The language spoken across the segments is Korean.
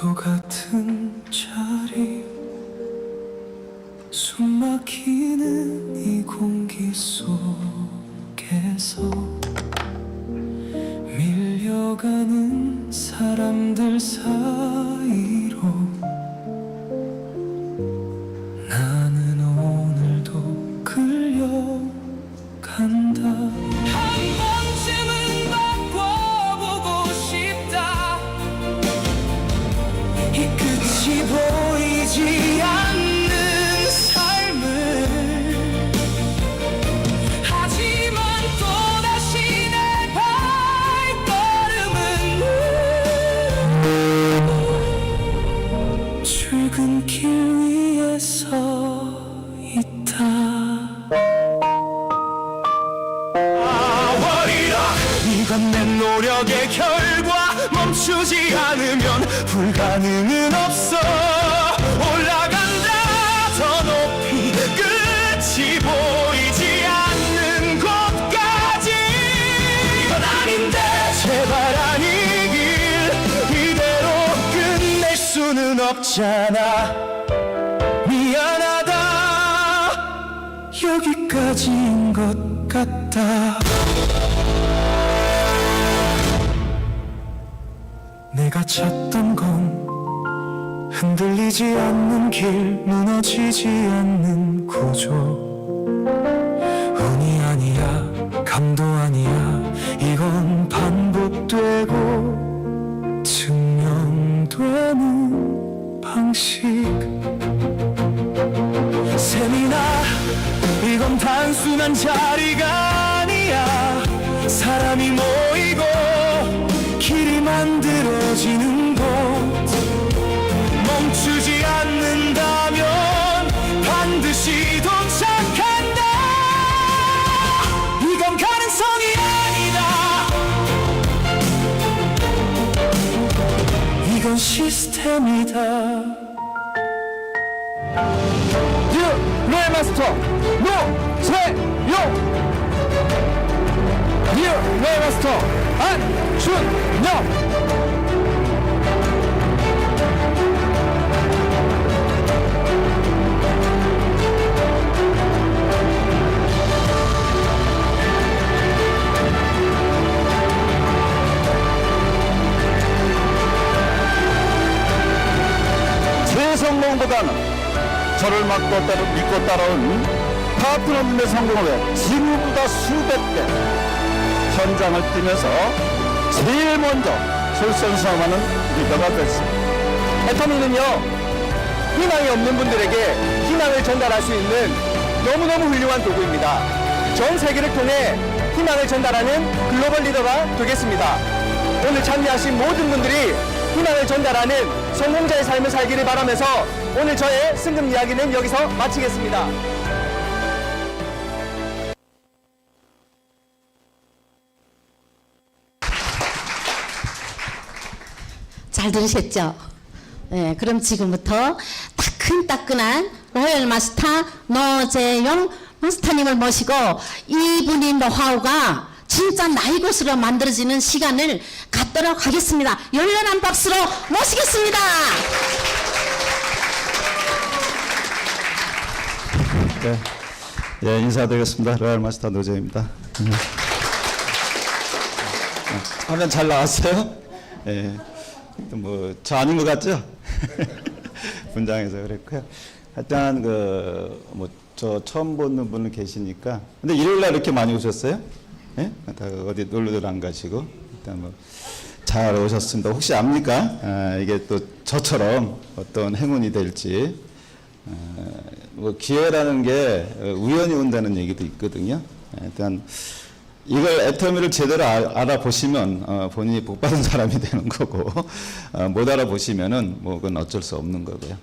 파도 같은 자리 숨막히는 이 공기 속에서 밀려가는 사람들 사이로 나는 오늘도 끌려간다. 한 번쯤은 바꿔보고 싶다. 이 끝이 보이지 않는 삶을. 하지만 또다시 내 발걸음은 출근길 위에 서 있다. 이건 내 노력의 결과. 멈추지 않으면 불가능은 없어. 올라간다 더 높이 끝이 보이지 않는 곳까지. 이건 아닌데 제발 아니길. 이대로 끝낼 수는 없잖아. 미안하다 여기까지인 것 같다. 내가 찾던 건 흔들리지 않는 길, 무너지지 않는 구조. 운이 아니야, 감도 아니야. 이건 반복되고 증명되는 방식. 세미나 이건 단순한 자리가 아니야. 사람이 모이고 길이 만들어지는 곳. 멈추지 않는다면 반드시 도착한다. 이건 가능성이 아니다. 이건 시스템이다. 로얄 마스터 노세용, 로얄 마스터 안준영. 제 성공보다는 저를 믿고 따라온 파트너님의 성공을 지금보다 수백 배 현장을 뛰면서 제일 먼저 솔선수범하는 리더가 됐습니다. 애터미는요, 희망이 없는 분들에게 희망을 전달할 수 있는 너무너무 훌륭한 도구입니다. 전 세계를 통해 희망을 전달하는 글로벌 리더가 되겠습니다. 오늘 참여하신 모든 분들이 희망을 전달하는 성공자의 삶을 살기를 바라면서 오늘 저의 승금 이야기는 여기서 마치겠습니다. 잘 들으셨죠? 네, 그럼 지금부터 따끈따끈한 로얄 마스터 노재용 마스터님을 모시고 이분의 노하우가 진짜 나의 것으로 만들어지는 시간을 갖도록 하겠습니다. 열렬한 박수로 모시겠습니다. 네, 예, 인사드리겠습니다. 로얄 마스터 노재용입니다. 화면 잘 나왔어요? 예, 뭐 저 아닌 것 같죠? 분장해서 그랬고요. 하여튼 저 처음 보는 분은 계시니까. 근데 일요일 날 이렇게 많이 오셨어요? 예? 다 어디 놀러들 안 가시고 일단 잘 오셨습니다. 혹시 압니까? 이게 또 저처럼 어떤 행운이 될지. 기회라는 게 우연히 온다는 얘기도 있거든요. 일단 이걸 애터미를 제대로 알아보시면 본인이 복 받은 사람이 되는 거고, 못 알아보시면은 그건 어쩔 수 없는 거고요.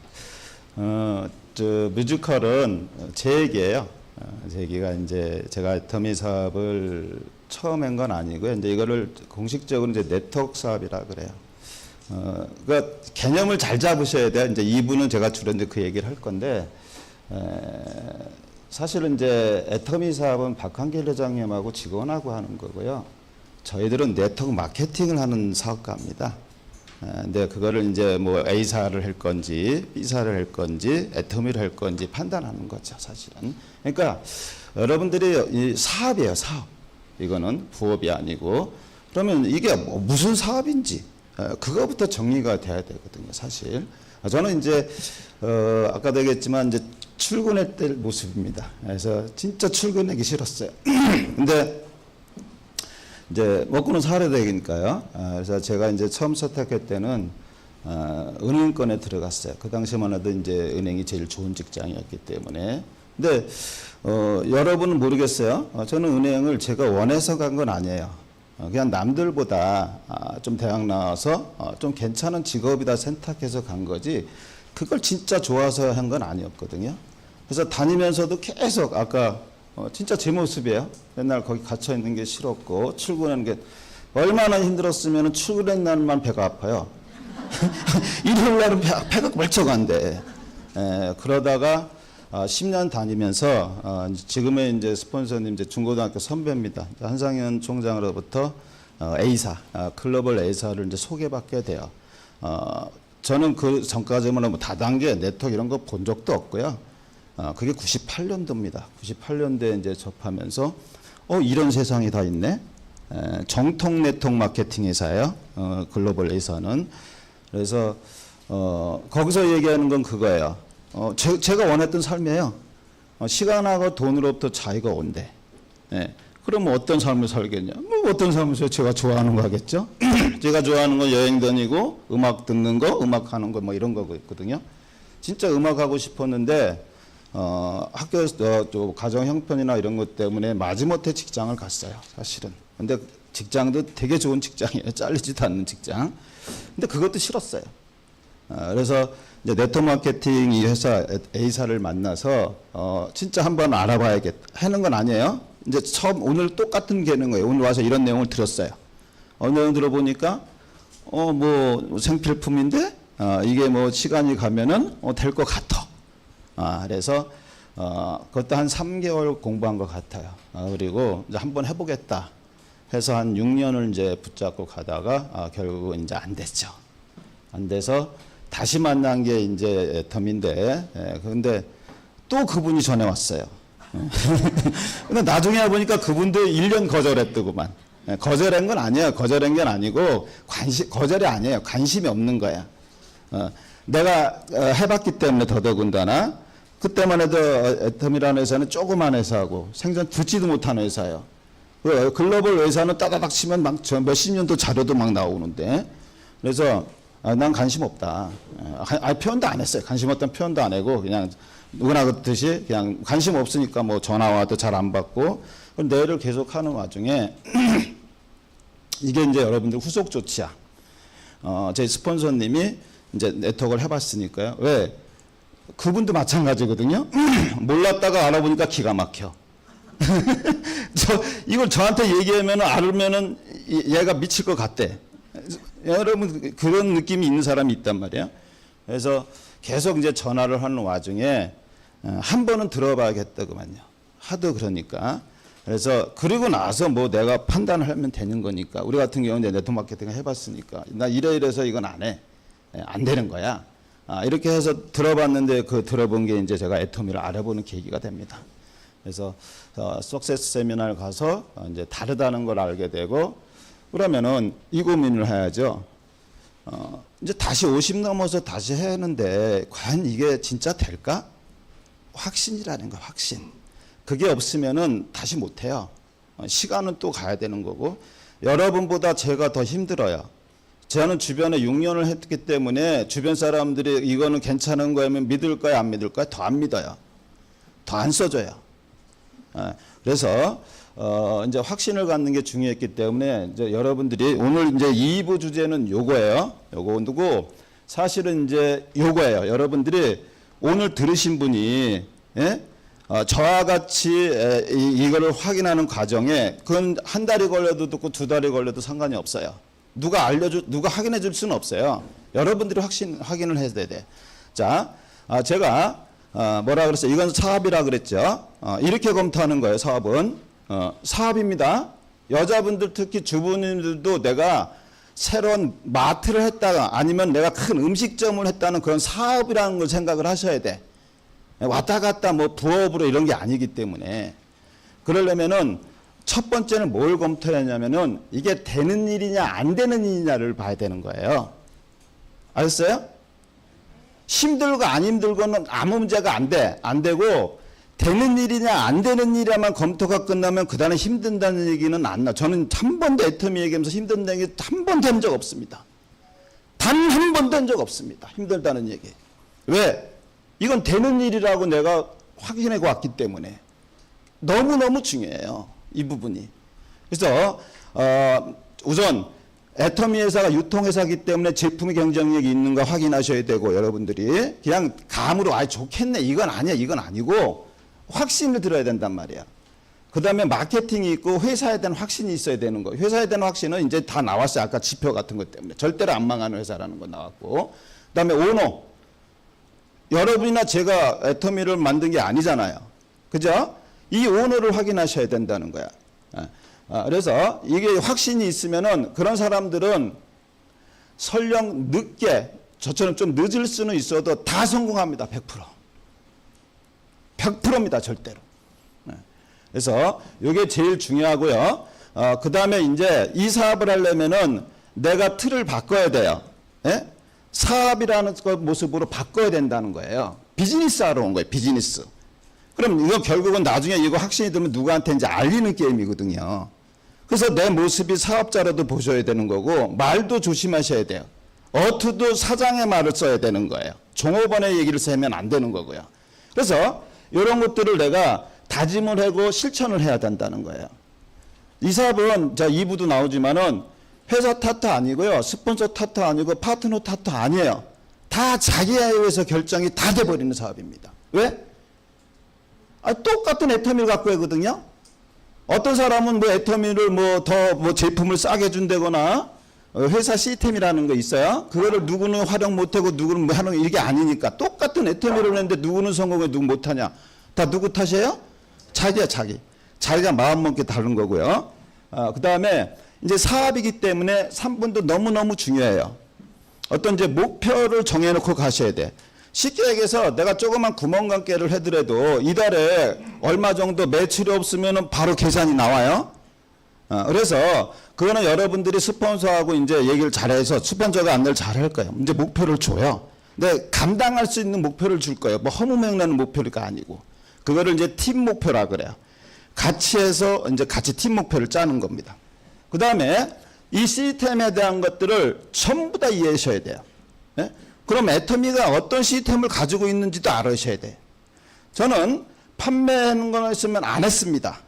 저 뮤지컬은 제 얘기예요. 제 얘기가 이제 제가 애터미 사업을 처음 한 건 아니고요. 이제 이거를 공식적으로 이제 네트워크 사업이라 그래요. 그러니까 개념을 잘 잡으셔야 돼요. 이제 2부는 제가 주로 이제 그 얘기를 할 건데, 사실은 이제 애터미 사업은 박한길 회장님하고 직원하고 하는 거고요. 저희들은 네트워크 마케팅을 하는 사업가입니다. 근데 그거를 이제 뭐 A사를 할 건지 B사를 할 건지 애터미를 할 건지 판단하는 거죠, 사실은. 그러니까 여러분들이 이 사업이에요, 사업. 이거는 부업이 아니고. 그러면 이게 뭐 무슨 사업인지 그거부터 정리가 돼야 되거든요, 사실. 저는 이제 아까도 얘기했지만 이제 출근했을 모습입니다. 그래서 진짜 출근하기 싫었어요. 근데 이제 먹고는 살아야 되니까요. 그래서 제가 이제 처음 선택할 때는 은행권에 들어갔어요. 그 당시만 해도 이제 은행이 제일 좋은 직장이었기 때문에. 근데 여러분은 모르겠어요. 저는 은행을 제가 원해서 간 건 아니에요. 그냥 남들보다 좀 대학 나와서 좀 괜찮은 직업이다 생각해서 간 거지 그걸 진짜 좋아서 한 건 아니었거든요. 그래서 다니면서도 계속 아까 진짜 제 모습이에요. 맨날 거기 갇혀 있는 게 싫었고 출근하는 게 얼마나 힘들었으면 출근한 날만 배가 아파요. 일요일 날은 배가 멀쩡한데. 그러다가 10년 다니면서 지금의 이제 스폰서님 이제 중고등학교 선배입니다. 한상현 총장으로부터 A사 글로벌 A사를 이제 소개받게 돼요. 저는 그 전까지만 뭐 다단계 네트워크 이런 거 본 적도 없고요. 그게 98년도입니다. 98년도에 이제 접하면서 이런 세상이 다 있네. 정통 네트워크 마케팅 회사예요. 글로벌 A사는. 그래서 거기서 얘기하는 건 그거예요. 제가 원했던 삶이에요. 시간하고 돈으로부터 자유가 온대. 그러면 어떤 삶을 살겠냐? 뭐 어떤 삶을 제가 좋아하는 거 하겠죠? 제가 좋아하는 건 여행 다니고 음악 듣는 거, 음악 하는 거 뭐 이런 거거든요. 진짜 음악 하고 싶었는데 학교에서 가정 형편이나 이런 것 때문에 마지못해 직장을 갔어요, 사실은. 근데 직장도 되게 좋은 직장이에요. 잘리지도 않는 직장. 근데 그것도 싫었어요. 그래서 이제 네트워크 마케팅 이 회사 A사를 만나서 진짜 한번 알아봐야겠다 하는 건 아니에요. 이제 처음 오늘 똑같은 게 있는 거예요. 오늘 와서 이런 내용을 들었어요. 내용 들어보니까 뭐 생필품인데 이게 뭐 시간이 가면은 될 것 같아. 그래서 그것도 한 3개월 공부한 것 같아요. 그리고 이제 한번 해보겠다 해서 한 6년을 이제 붙잡고 가다가 결국은 이제 안 됐죠. 안 돼서 다시 만난 게 이제 애텀인데, 그런데 또 그분이 전해 왔어요. 근데 나중에 보니까 그분도 1년 거절했더구만. 거절한 건 아니에요. 거절한 건 아니고 거절이 아니에요. 관심이 없는 거야. 내가 해봤기 때문에 더더군다나 그때만 해도 애텀이라는 회사는 조그만 회사고 생전 듣지도 못하는 회사예요. 글로벌 회사는 따다닥 치면 막 몇십 년도 자료도 막 나오는데 그래서 난 관심 없다. 표현도 안 했어요. 관심 없다는 표현도 안 하고 그냥 누구나 그렇듯이 그냥 관심 없으니까 뭐 전화 와도 잘 안 받고 내일을 계속 하는 와중에 이게 이제 여러분들 후속 조치야. 제 스폰서님이 이제 네트워크를 해봤으니까요. 왜? 그분도 마찬가지거든요. 몰랐다가 알아보니까 기가 막혀. 이걸 저한테 얘기하면 알면은 얘가 미칠 것 같대. 여러분 그런 느낌이 있는 사람이 있단 말이에요. 그래서 계속 이제 전화를 하는 와중에 한 번은 들어봐야겠다구만요. 하도 그러니까. 그래서 그리고 나서 뭐 내가 판단을 하면 되는 거니까. 우리 같은 경우는 네트워크 마케팅을 해봤으니까 나 이래서 이건 안 해. 안 되는 거야. 이렇게 해서 들어봤는데 그 들어본 게 이제 제가 애터미를 알아보는 계기가 됩니다. 그래서 석세스 세미나를 가서 이제 다르다는 걸 알게 되고 그러면은 이 고민을 해야죠. 이제 다시 50 넘어서 다시 해야 하는데 과연 이게 진짜 될까? 확신이라는 거, 확신. 그게 없으면은 다시 못 해요. 시간은 또 가야 되는 거고 여러분보다 제가 더 힘들어요. 저는 주변에 6년을 했기 때문에 주변 사람들이 이거는 괜찮은 거면 믿을까요, 안 믿을까요? 더 안 믿어요. 더 안 써줘요. 그래서 이제 확신을 갖는 게 중요했기 때문에 이제 여러분들이 오늘 이제 2부 주제는 요거예요. 요거고 사실은 이제 요거예요. 여러분들이 오늘 들으신 분이 저와 같이 이거를 확인하는 과정에 그건 한 달이 걸려도 듣고 두 달이 걸려도 상관이 없어요. 누가 확인해 줄 수는 없어요. 여러분들이 확인을 해야 돼. 자, 제가 뭐라 그랬어요? 이건 사업이라 그랬죠. 이렇게 검토하는 거예요. 사업은 사업입니다. 여자분들 특히 주부님들도 내가 새로운 마트를 했다가 아니면 내가 큰 음식점을 했다는 그런 사업이라는 걸 생각을 하셔야 돼. 왔다 갔다 뭐 부업으로 이런 게 아니기 때문에. 그러려면은 첫 번째는 뭘 검토하냐면은 이게 되는 일이냐 안 되는 일이냐를 봐야 되는 거예요. 알았어요? 힘들고 안 힘들고는 아무 문제가 안 돼. 안 되고 되는 일이냐 안 되는 일이야만 검토가 끝나면 그 다음에 힘든다는 얘기는 안 나. 저는 한 번도 애터미 얘기하면서 힘든다는 얘기 한 번도 한 적 없습니다. 단 한 번도 한 적 없습니다. 힘들다는 얘기. 왜? 이건 되는 일이라고 내가 확인해 왔기 때문에. 너무너무 중요해요. 이 부분이. 그래서 우선 애터미 회사가 유통회사이기 때문에 제품의 경쟁력이 있는가 확인하셔야 되고 여러분들이 그냥 감으로 아 좋겠네 이건 아니야 이건 아니고 확신을 들어야 된단 말이야. 그 다음에 마케팅이 있고 회사에 대한 확신이 있어야 되는 거예요. 회사에 대한 확신은 이제 다 나왔어요. 아까 지표 같은 것 때문에. 절대로 안 망하는 회사라는 거 나왔고. 그 다음에 오너. 여러분이나 제가 애터미를 만든 게 아니잖아요. 그죠? 이 오너를 확인하셔야 된다는 거야. 그래서 이게 확신이 있으면은 그런 사람들은 설령 늦게 저처럼 좀 늦을 수는 있어도 다 성공합니다. 100%. 100%입니다. 절대로. 그래서 이게 제일 중요하고요. 그 다음에 이제 이 사업을 하려면은 내가 틀을 바꿔야 돼요. 예? 사업이라는 모습으로 바꿔야 된다는 거예요. 비즈니스 하러 온 거예요. 비즈니스. 그럼 이거 결국은 나중에 이거 확신이 들면 누구한테 이제 알리는 게임이거든요. 그래서 내 모습이 사업자로도 보셔야 되는 거고 말도 조심하셔야 돼요. 어투도 사장의 말을 써야 되는 거예요. 종업원의 얘기를 쓰면 안 되는 거고요. 그래서 이런 것들을 내가 다짐을 하고 실천을 해야 된다는 거예요. 이 사업은 자 2부도 나오지만은 회사 탓도 아니고요. 스폰서 탓도 아니고 파트너 탓도 아니에요. 다 자기에 의해서 결정이 다 돼버리는 사업입니다. 왜? 똑같은 애터미를 갖고 하거든요. 어떤 사람은 뭐 애터미를 뭐 더 뭐 제품을 싸게 준다거나 회사 시스템이라는 거 있어요. 그거를 누구는 활용 못하고 누구는 뭐 하는 이게 아니니까 똑같은 애터미를 했는데 누구는 성공해 누구 못하냐. 다 누구 탓이에요? 자기야 자기. 자기가 마음먹기 다른 거고요. 그 다음에 이제 사업이기 때문에 3분도 너무너무 중요해요. 어떤 이제 목표를 정해놓고 가셔야 돼. 쉽게 얘기해서 내가 조그만 구멍감개를 해더라도 이달에 얼마 정도 매출이 없으면 바로 계산이 나와요. 그래서 그거는 여러분들이 스폰서하고 이제 얘기를 잘해서 스폰서가 안내를 잘할 거예요. 이제 목표를 줘요. 근데 감당할 수 있는 목표를 줄 거예요. 뭐 허무맹랑한 목표가 아니고. 그거를 이제 팀 목표라 그래요. 같이 해서 이제 같이 팀 목표를 짜는 겁니다. 그 다음에 이 시스템에 대한 것들을 전부 다 이해하셔야 돼요. 예? 그럼 애터미가 어떤 시스템을 가지고 있는지도 알아셔야 돼. 저는 판매하는 거 있으면 안 했습니다.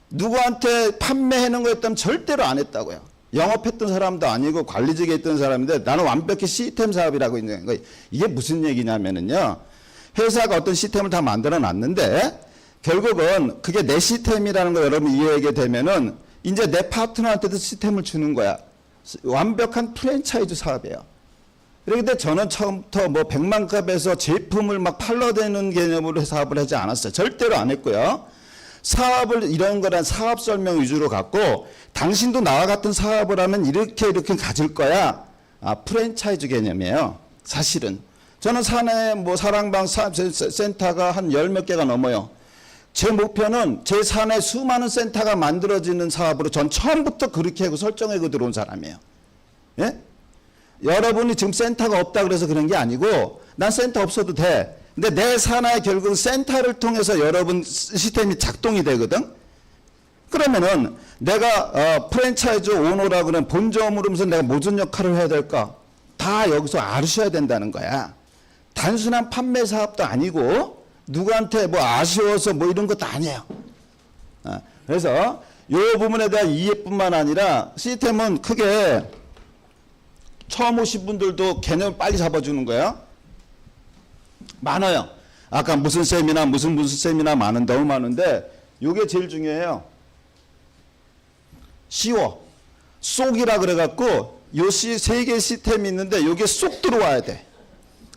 누구한테 판매하는 거였다면 절대로 안 했다고요. 영업했던 사람도 아니고 관리직에 있던 사람인데 나는 완벽히 시스템 사업이라고 있는 거예요. 이게 무슨 얘기냐면은요. 회사가 어떤 시스템을 다 만들어 놨는데 결국은 그게 내 시스템이라는 거 여러분 이해하게 되면은 이제 내 파트너한테도 시스템을 주는 거야. 완벽한 프랜차이즈 사업이에요. 그런데 저는 처음부터 뭐 100만 값에서 제품을 막 팔러대는 개념으로 사업을 하지 않았어요. 절대로 안 했고요. 사업을 이런 거란 사업 설명 위주로 갖고 당신도 나와 같은 사업을 하면 이렇게 가질 거야. 프랜차이즈 개념이에요. 사실은. 저는 사내 뭐 사랑방 센터가 한 10몇 개가 넘어요. 제 목표는 제 사내 수많은 센터가 만들어지는 사업으로 전 처음부터 그렇게 하고 설정하고 들어온 사람이에요. 예? 여러분이 지금 센터가 없다 그래서 그런 게 아니고 난 센터 없어도 돼. 근데 내 산하에 결국은 센터를 통해서 여러분 시스템이 작동이 되거든. 그러면은 내가 프랜차이즈 오너라 그러면 본점으로서 내가 무슨 역할을 해야 될까? 다 여기서 아셔야 된다는 거야. 단순한 판매 사업도 아니고 누구한테 뭐 아쉬워서 뭐 이런 것도 아니에요. 그래서 이 부분에 대한 이해뿐만 아니라 시스템은 크게 처음 오신 분들도 개념을 빨리 잡아주는 거예요. 많아요. 아까 무슨 세미나 무슨 세미나 너무 많은데 이게 제일 중요해요. 쉬워. 쏙이라 그래갖고 요 세 개의 시스템이 있는데 여기에 쏙 들어와야 돼.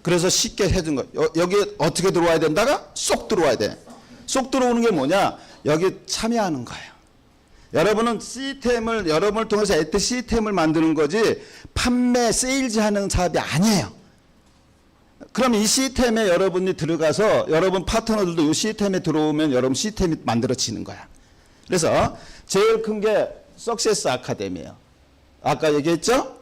그래서 쉽게 해준 거. 여기 어떻게 들어와야 된다가 쏙 들어와야 돼. 쏙 들어오는 게 뭐냐? 여기 참여하는 거예요. 여러분은 시스템을, 여러분을 통해서 애트 시스템을 만드는 거지 판매, 세일즈 하는 사업이 아니에요. 그럼 이 시스템에 여러분이 들어가서 여러분 파트너들도 이 시스템에 들어오면 여러분 시스템이 만들어지는 거야. 그래서 제일 큰 게 석세스 아카데미예요. 아까 얘기했죠?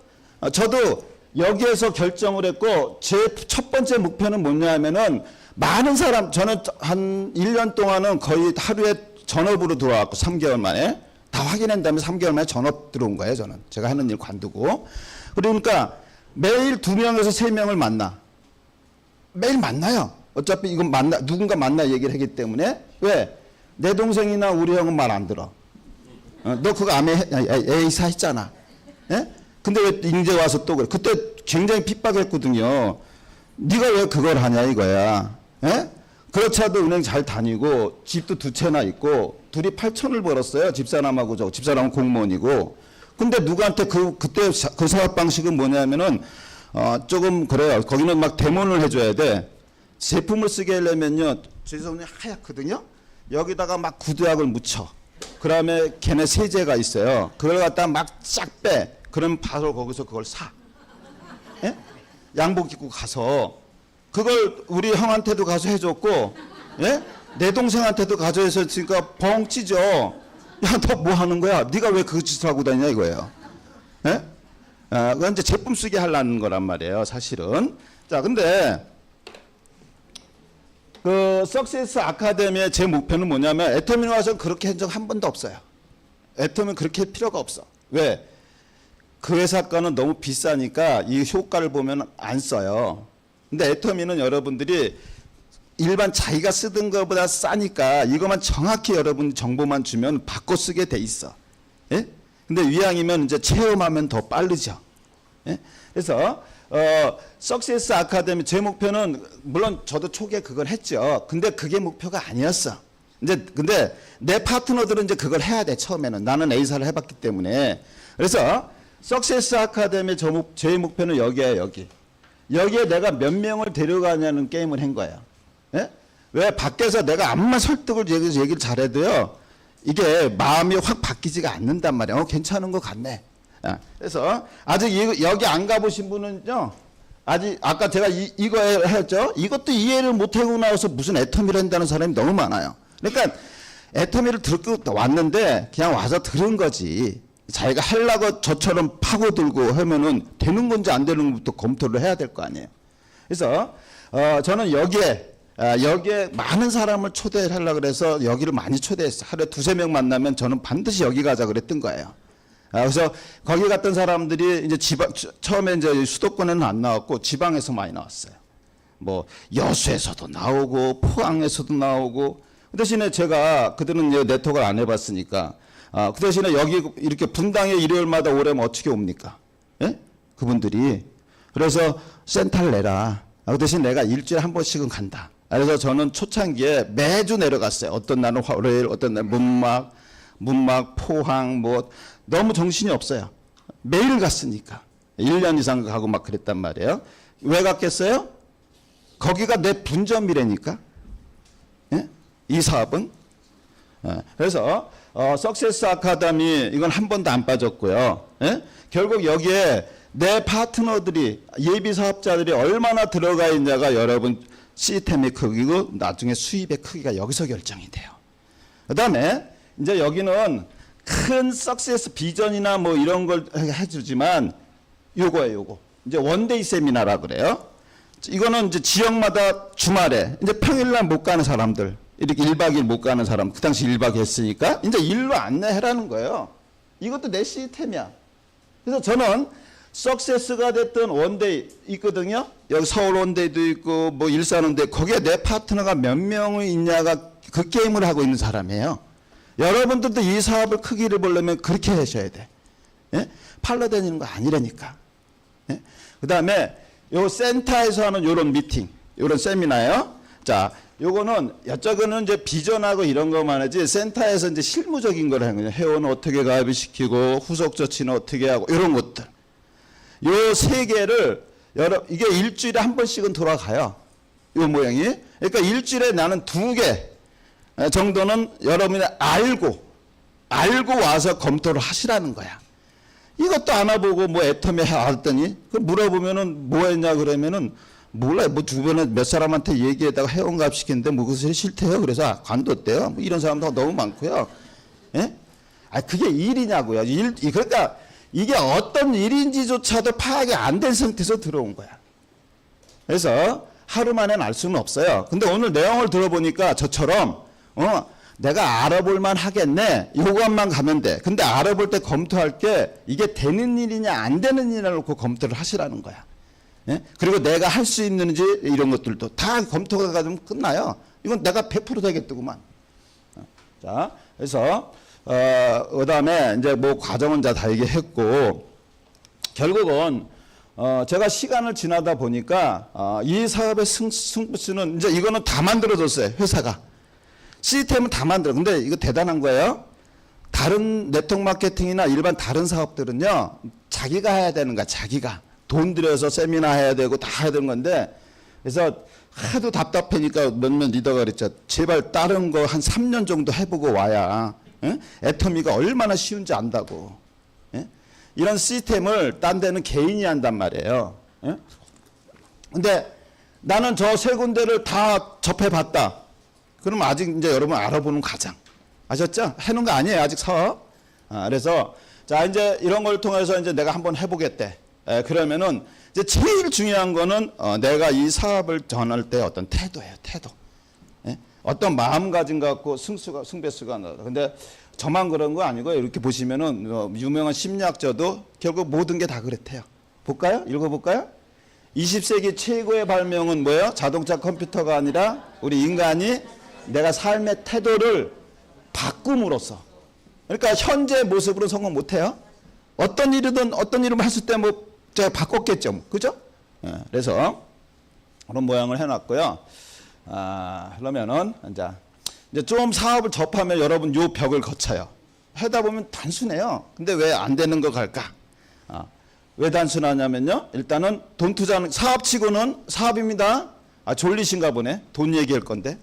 저도 여기에서 결정을 했고 제 첫 번째 목표는 뭐냐면은 많은 사람, 저는 한 1년 동안은 거의 하루에 전업으로 들어왔고 3개월 만에 다 확인한 다음에 3개월 만에 전업 들어온 거예요. 저는 제가 하는 일 관두고. 그러니까 매일 2명에서 3명을 만나. 매일 만나요. 어차피 이건 누군가 만나 얘기를 하기 때문에. 왜? 내 동생이나 우리 형은 말 안 들어. 너 그거 A사 했잖아. 예? 근데 왜 이제 와서 또 그래? 그때 굉장히 핍박했거든요. 네가 왜 그걸 하냐 이거야. 예? 그렇지 도 은행 잘 다니고 집도 2채나 있고 둘이 8천을 벌었어요. 집사람하고 집사람은 공무원이고. 근데 누구한테 그때 그 사업 방식은 뭐냐면은 조금 그래요. 거기는 막 데모를 해줘야 돼. 제품을 쓰게 하려면요. 제 손이 하얗거든요. 여기다가 막 구두약을 묻혀. 그다음에 걔네 세제가 있어요. 그걸 갖다 막 쫙 빼. 그럼 바로 거기서 그걸 사. 예? 양복 입고 가서 그걸 우리 형한테도 가서 해줬고, 예? 내 동생한테도 가져해서 지니까 벙 찌죠. 야, 너 뭐 하는 거야? 네가 왜 그 짓을 하고 다니냐 이거예요. 예? 그건 이제 제품 쓰게 하려는 거란 말이에요, 사실은. 자, 근데 그 석세스 아카데미의 제 목표는 뭐냐면 애터미에 와서 그렇게 한 적 한 번도 없어요. 애터미는 그렇게 할 필요가 없어. 왜? 그 회사 거는 너무 비싸니까 이 효과를 보면 안 써요. 근데 애터미는 여러분들이 일반 자기가 쓰던 것보다 싸니까 이것만 정확히 여러분 정보만 주면 바꿔 쓰게 돼 있어. 예? 근데 위양이면 이제 체험하면 더 빠르죠. 예? 그래서 석세스 아카데미 제 목표는 물론 저도 초기에 그걸 했죠. 근데 그게 목표가 아니었어. 이제 근데 내 파트너들은 이제 그걸 해야 돼. 처음에는 나는 A사를 해봤기 때문에. 그래서 석세스 아카데미 제 목표는 여기에요. 여기에 내가 몇 명을 데려가냐는 게임을 한 거예요. 예? 왜 밖에서 내가 암만 설득을 얘기를 잘해도요. 이게 마음이 확 바뀌지가 않는단 말이에요. 괜찮은 것 같네. 그래서 아직 여기 안 가보신 분은요. 아직 아까 제가 이거 했죠. 이것도 이해를 못하고 나와서 무슨 애터미를 한다는 사람이 너무 많아요. 그러니까 애터미를 듣고 왔는데 그냥 와서 들은 거지. 자기가 하려고 저처럼 파고들고 하면은 되는 건지 안 되는 것부터 검토를 해야 될 거 아니에요. 그래서 저는 여기에 많은 사람을 초대하려고 그래서 여기를 많이 초대했어요. 하루에 2-3명 만나면 저는 반드시 여기 가자 그랬던 거예요. 그래서 거기 갔던 사람들이 이제 처음에 이제 수도권에는 안 나왔고 지방에서 많이 나왔어요. 뭐 여수에서도 나오고 포항에서도 나오고. 그 대신에 제가 그들은 네트워크를 안 해봤으니까 그 대신에 여기 이렇게 분당에 일요일마다 오려면 어떻게 옵니까? 예? 그분들이. 그래서 센터를 내라. 그 대신 내가 일주일에 한 번씩은 간다. 그래서 저는 초창기에 매주 내려갔어요. 어떤 날은 화요일, 어떤 날 문막, 포항, 뭐 너무 정신이 없어요. 매일 갔으니까. 1년 이상 가고 막 그랬단 말이에요. 왜 갔겠어요? 거기가 내 분점이라니까. 예? 이 사업은. 그래서 석세스 아카데미 이건 한 번도 안 빠졌고요. 예? 결국 여기에 내 파트너들이 예비 사업자들이 얼마나 들어가 있냐가 여러분 시스템의 크기고 나중에 수입의 크기가 여기서 결정이 돼요. 그다음에 이제 여기는 큰 석세스 비전이나 뭐 이런 걸 해주지만 요거예요. 요거 이제 원데이 세미나라 그래요. 이거는 이제 지역마다 주말에 이제 평일날 못 가는 사람들 이렇게 1박 2일 못 가는 사람 그 당시 1박 했으니까 이제 일로 안내해라는 거예요. 이것도 내 시스템이야. 그래서 저는 석세스가 됐던 원데이 있거든요. 여기 서울 원데이도 있고 뭐 일산 원데이 거기에 내 파트너가 몇 명이 있냐가 그 게임을 하고 있는 사람이에요. 여러분들도 이 사업을 크기를 보려면 그렇게 하셔야 돼. 예? 팔러 다니는 거 아니라니까. 예? 그 다음에 요 센터에서 하는 요런 미팅, 요런 세미나요. 자, 요거는 여쭤는 이제 비전하고 이런 것만 하지 센터에서 이제 실무적인 걸 하는 거예요. 회원은 어떻게 가입을 시키고 후속 조치는 어떻게 하고 이런 것들. 요 3개를 이게 일주일에 한 번씩은 돌아가요. 요 모양이. 그러니까 일주일에 나는 2개 정도는 여러분이 알고 와서 검토를 하시라는 거야. 이것도 안 해보고 뭐 애터미 해왔더니 그 물어보면은 뭐 했냐 그러면은 몰라요. 뭐 주변에 몇 사람한테 얘기에다가 회원가입 시키는데 뭐 그것이 싫대요. 그래서 관뒀대요. 뭐 이런 사람도 너무 많고요. 예? 아 그게 일이냐고요. 그러니까 이게 어떤 일인지조차도 파악이 안 된 상태에서 들어온 거야. 그래서 하루 만에 알 수는 없어요. 근데 오늘 내용을 들어보니까 저처럼 내가 알아볼 만 하겠네. 요것만 가면 돼. 근데 알아볼 때 검토할 게 이게 되는 일이냐 안 되는 일이냐 놓고 검토를 하시라는 거야. 예? 그리고 내가 할 수 있는지 이런 것들도 다 검토가 되면 끝나요. 이건 내가 100% 되겠더구만. 자, 그래서 그다음에 이제 뭐 과정은 다 얘기했고 결국은 제가 시간을 지나다 보니까 이 사업의 승부수는 이제 이거는 다 만들어졌어요. 회사가. 시스템은 다 만들어. 근데 이거 대단한 거예요. 다른 네트워크 마케팅이나 일반 다른 사업들은요. 자기가 해야 되는 거야. 자기가. 돈 들여서 세미나 해야 되고 다 해야 되는 건데 그래서 하도 답답하니까 몇몇 리더가 그랬죠. 제발 다른 거 한 3년 정도 해보고 와야 애터미가 얼마나 쉬운지 안다고. 이런 시스템을 딴 데는 개인이 한단 말이에요. 근데 나는 저 세 군데를 다 접해봤다. 그럼 아직 이제 여러분 알아보는 과정. 아셨죠? 해놓은 거 아니에요. 아직 사업. 그래서 자 이제 이런 걸 통해서 이제 내가 한번 해보겠대. 그러면은 이제 제일 중요한 거는 내가 이 사업을 전할 때 어떤 태도예요. 태도. 어떤 마음가짐 갖고 승배수가 나다. 근데 저만 그런 거 아니고요. 이렇게 보시면은 유명한 심리학자도 결국 모든 게 다 그렇대요. 볼까요? 읽어볼까요? 20세기 최고의 발명은 뭐예요? 자동차 컴퓨터가 아니라 우리 인간이 내가 삶의 태도를 바꿈으로써. 그러니까 현재 모습으로 성공 못해요. 어떤 일이든 어떤 일을 했을 때 뭐 제가 바꿨겠죠. 그죠? 그래서 그런 모양을 해놨고요. 그러면은 이제 좀 사업을 접하면 여러분 요 벽을 거쳐요. 하다 보면 단순해요. 근데 왜 안 되는 거 갈까? 왜 단순하냐면요. 일단은 돈 투자하는 사업치고는 사업입니다. 졸리신가 보네. 돈 얘기할 건데.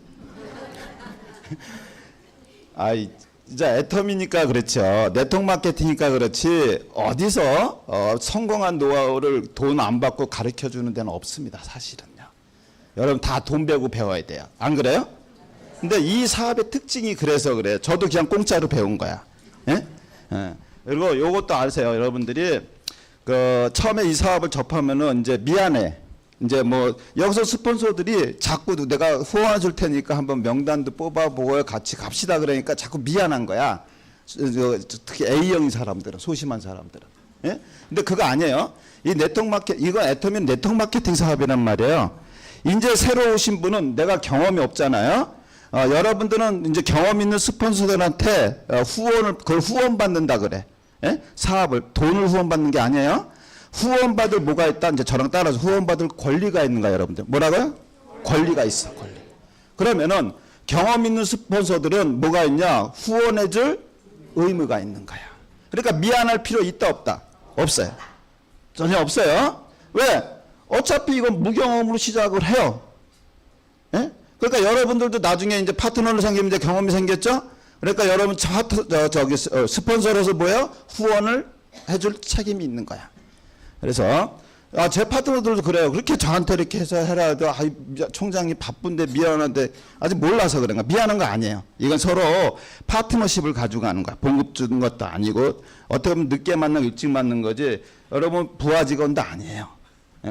진짜 애터미니까 그렇죠. 네트워크 마케팅이니까 그렇지 어디서 성공한 노하우를 돈 안 받고 가르쳐 주는 데는 없습니다. 사실은요. 여러분 다 돈 배우고 배워야 돼요. 안 그래요? 근데 이 사업의 특징이 그래서 그래요. 저도 그냥 공짜로 배운 거야. 예? 그리고 요것도 아세요. 여러분들이 처음에 이 사업을 접하면은 이제 미안해. 이제 뭐 여기서 스폰서들이 자꾸 내가 후원해 줄 테니까 한번 명단도 뽑아보고 같이 갑시다 그러니까 자꾸 미안한 거야. 특히 A형 사람들은 소심한 사람들은. 예? 근데 그거 아니에요. 이 네트워크 마케팅 이거 애터미 네트워크 마케팅 사업이란 말이에요. 이제 새로 오신 분은 내가 경험이 없잖아요. 여러분들은 이제 경험 있는 스폰서들한테 그걸 후원받는다 그래. 예? 사업을 돈을 후원받는 게 아니에요. 후원받을 뭐가 있다? 이제 저랑 따라서 후원받을 권리가 있는가 여러분들? 뭐라고요? 권리가 있어. 권리. 그러면은 경험 있는 스폰서들은 뭐가 있냐? 후원해줄 의무가 있는 거야. 그러니까 미안할 필요 있다 없다? 없어요. 전혀 없어요. 왜? 어차피 이건 무경험으로 시작을 해요. 예? 그러니까 여러분들도 나중에 이제 파트너를 생기면 이제 경험이 생겼죠? 그러니까 여러분 스폰서로서 뭐예요? 후원을 해줄 책임이 있는 거야. 그래서 제 파트너들도 그래요. 그렇게 저한테 이렇게 해서 해라. 총장이 바쁜데 미안한데 아직 몰라서 그런가. 미안한 거 아니에요. 이건 서로 파트너십을 가지고 가는 거야. 봉급 주는 것도 아니고 어떻게 보면 늦게 만나고 일찍 만난 거지. 여러분 부하 직원도 아니에요.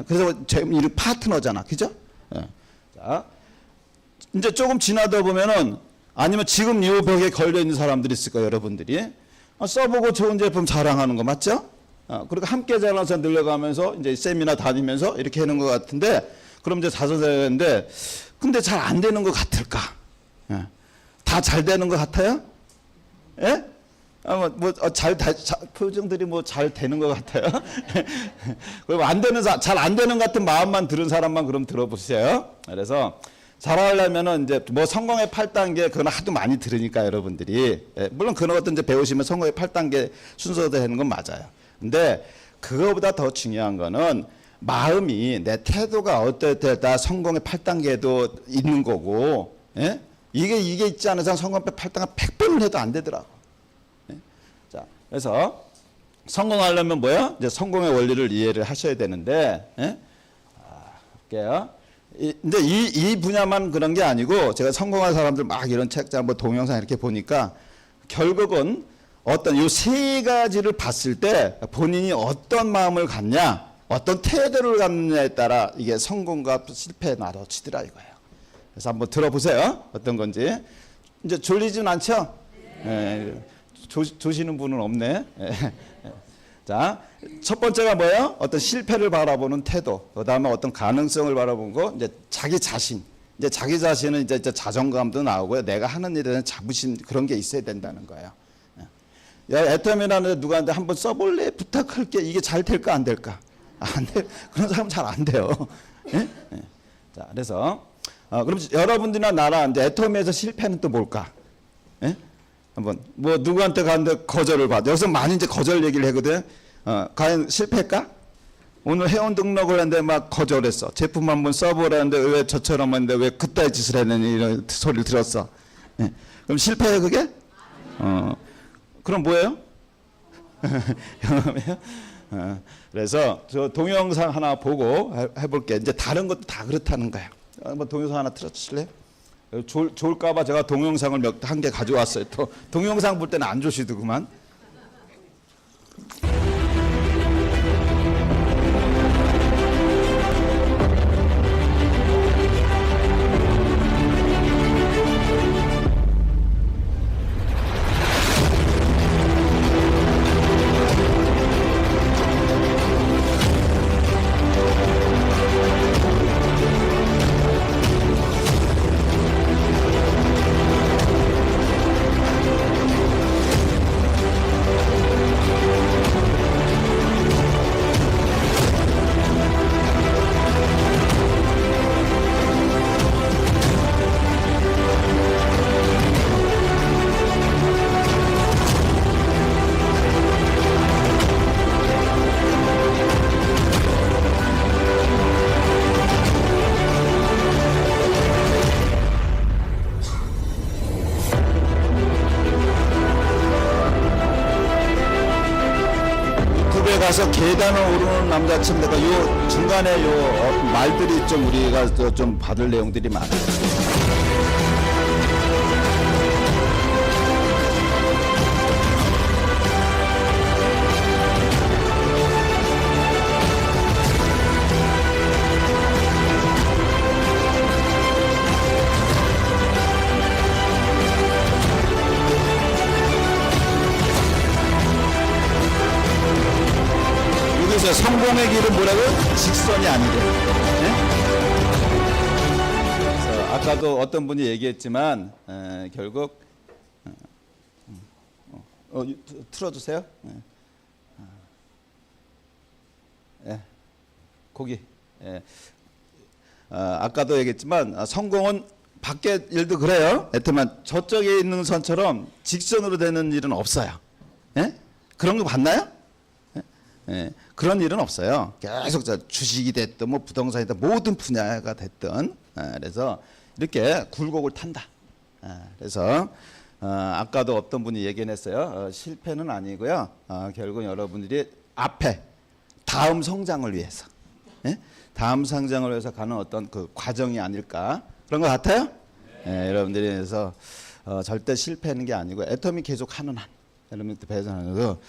그래서 제 이름 파트너잖아. 그죠? 자, 이제 조금 지나다 보면은 아니면 지금 이 벽에 걸려 있는 사람들이 있을 거예요. 여러분들이 써보고 좋은 제품 자랑하는 거 맞죠? 그리고 함께 자라서 늘려가면서 이제 세미나 다니면서 이렇게 하는 것 같은데 그럼 이제 자서되는데 근데 잘 안 되는 것 같을까? 다 잘 되는 것 같아요? 예? 표정들이 뭐 잘 되는 것 같아요? 그럼 잘 안 되는 것 같은 마음만 들은 사람만 그럼 들어보세요. 그래서 잘하려면은 이제 뭐 성공의 8단계 그건 하도 많이 들으니까 여러분들이 물론 그런 것도 이제 배우시면 성공의 8단계 순서도 되는 건 맞아요. 근데 그거보다 더 중요한 거는 마음이 내 태도가 어떨 성공의 8단계도 있는 거고 이게 있지 않은 이상 성공의 8단계 100번을 해도 안 되더라고. 그래서 성공하려면 뭐야? 이제 성공의 원리를 이해를 하셔야 되는데, 예? 볼게요. 이제 이 분야만 그런 게 아니고 제가 성공한 사람들 막 이런 책자 뭐 동영상 이렇게 보니까 결국은 어떤 이 세 가지를 봤을 때 본인이 어떤 마음을 갖냐, 어떤 태도를 갖느냐에 따라 이게 성공과 실패에 나눠지더라 이거예요. 그래서 한번 들어보세요. 어떤 건지. 이제 졸리진 않죠? 예, 조시는 분은 없네. 예. 자, 첫 번째가 뭐예요? 어떤 실패를 바라보는 태도. 그다음에 어떤 가능성을 바라보는 거. 이제 자기 자신. 이제 자기 자신은 이제 자존감도 나오고요. 내가 하는 일에 대한 자부심 그런 게 있어야 된다는 거예요. 야, 애터미라는데 누구한테 한번 써볼래? 부탁할게. 이게 잘 될까 안 될까? 안 돼. 그런 사람 잘 안 돼요. 예? 예. 자, 그래서 그럼 여러분들이나 나라 이제 애터미에서 실패는 또 뭘까? 예? 한번 뭐 누구한테 갔는데 거절을 받아. 여기서 많이 이제 거절 얘기를 하거든. 과연 실패일까? 오늘 회원 등록을 했는데 막 거절했어. 제품 한번 써보라는데 왜 저처럼 했는데 왜 그따위 짓을 했느니 이런 소리를 들었어. 예. 그럼 실패예요 그게? 그럼 뭐예요? 경험이에요? 그래서 저 동영상 하나 보고 해볼게. 이제 다른 것도 다 그렇다는 거예요. 한번 동영상 하나 틀어주실래요? 좋을까봐 제가 동영상을 한 개 가져왔어요. 또 동영상 볼 때는 안 좋으시더구만. 가서 계단을 오르는 남자처럼 내가 요 중간에 요 말들이 좀 우리가 좀 받을 내용들이 많아요. 여기서 성공의 길은 뭐라고? 직선이 아니래. 네? 그래서 아까도 어떤 분이 얘기했지만 결국 틀어주세요. 거기. 아까도 얘기했지만 성공은 밖에 일도 그래요. 하여튼만 저쪽에 있는 선처럼 직선으로 되는 일은 없어요. 예? 그런 거 봤나요? 예, 그런 일은 없어요. 계속 주식이 됐든 뭐 부동산이든 모든 분야가 됐든 그래서 이렇게 굴곡을 탄다. 그래서 아까도 어떤 분이 얘기했어요. 실패는 아니고요. 결국 여러분들이 앞에 다음 성장을 위해서, 예? 다음 성장을 위해서 가는 어떤 그 과정이 아닐까 그런 것 같아요. 예, 여러분들이 그래서 절대 실패하는 게 아니고 애터미 계속 하는 한 여러분들 배전하는 거.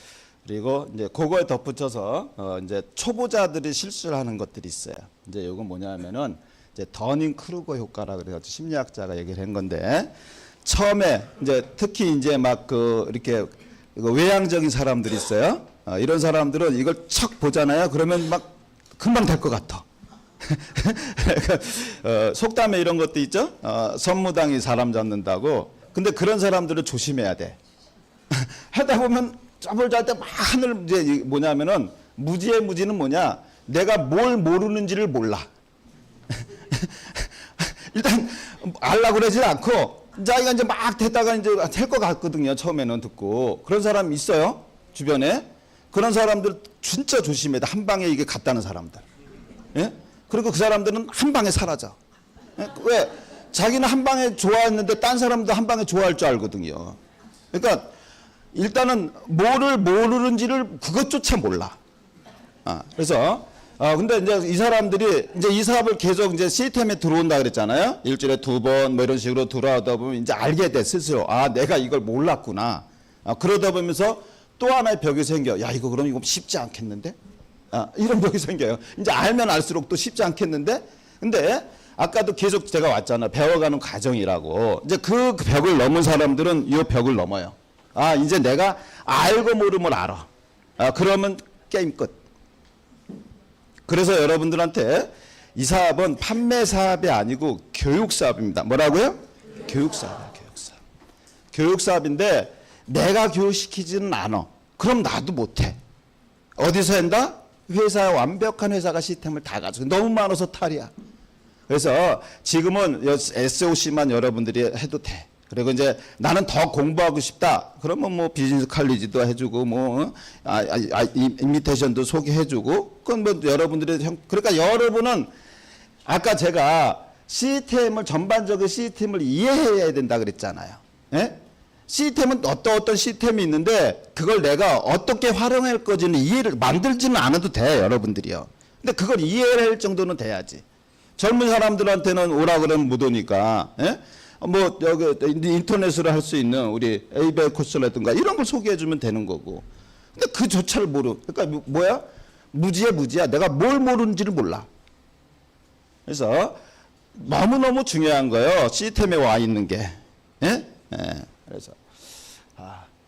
그리고 이제 그거에 덧붙여서 이제 초보자들이 실수를 하는 것들이 있어요. 이제 이건 뭐냐면은 이제 더닝 크루거 효과라 그래가지고 심리학자가 얘기를 한 건데 처음에 이제 특히 이제 막 그 이렇게 외향적인 사람들이 있어요. 이런 사람들은 이걸 척 보잖아요. 그러면 막 금방 될 것 같아. 속담에 이런 것도 있죠. 선무당이 사람 잡는다고. 근데 그런 사람들은 조심해야 돼. 하다 보면 짬을 잘 때 막 하늘 이제 뭐냐면은 무지의 무지는 뭐냐? 내가 뭘 모르는지를 몰라. 일단 알라 그러지 않고 자기가 이제 막 됐다가 이제 될 것 같거든요. 처음에는 듣고 그런 사람 있어요 주변에. 그런 사람들 진짜 조심해야 돼. 한 방에 이게 갔다는 사람들. 예? 그리고 그 사람들은 한 방에 사라져. 예? 왜? 자기는 한 방에 좋아했는데 딴 사람도 한 방에 좋아할 줄 알거든요. 그러니까 일단은 뭐를 모르는지를 그것조차 몰라. 그래서 근데 이제 이 사람들이 이제 이 사업을 계속 이제 시스템에 들어온다 그랬잖아요. 일주일에 2번 뭐 이런 식으로 들어오다 보면 이제 알게 돼 스스로. 내가 이걸 몰랐구나. 그러다 보면서 또 하나의 벽이 생겨. 야, 이거 쉽지 않겠는데? 이런 벽이 생겨요. 이제 알면 알수록 또 쉽지 않겠는데? 근데 아까도 계속 제가 왔잖아요. 배워가는 과정이라고. 이제 그 벽을 넘은 사람들은 이 벽을 넘어요. 이제 내가 알고 모름을 알아. 그러면 게임 끝. 그래서 여러분들한테 이 사업은 판매 사업이 아니고 교육 사업입니다. 뭐라고요? 교육 사업이야, 교육 사업. 교육 사업인데 내가 교육시키지는 않아. 그럼 나도 못해. 어디서 한다? 완벽한 회사가 시스템을 다 가지고 너무 많아서 탈이야. 그래서 지금은 SOC만 여러분들이 해도 돼. 그리고 이제 나는 더 공부하고 싶다. 그러면 뭐 비즈니스 칼리지도 해주고 뭐 이미테이션도 소개해주고 그건 뭐 여러분들이 그러니까 여러분은 아까 제가 시스템을 전반적인 시스템을 이해해야 된다 그랬잖아요. 예? 시스템은 어떤 시스템이 있는데 그걸 내가 어떻게 활용할 거지는 이해를 만들지는 않아도 돼 여러분들이요. 근데 그걸 이해할 정도는 돼야지. 젊은 사람들한테는 오라 그러면 못 오니까. 예? 뭐 여기 인터넷으로 할 수 있는 우리 에이베이 코스라든가 이런 걸 소개해주면 되는 거고. 근데 그조차를 그러니까 뭐야? 무지야. 내가 뭘 모르는지를 몰라. 그래서 너무너무 중요한 거예요. 시스템에 와 있는 게. 예? 그래서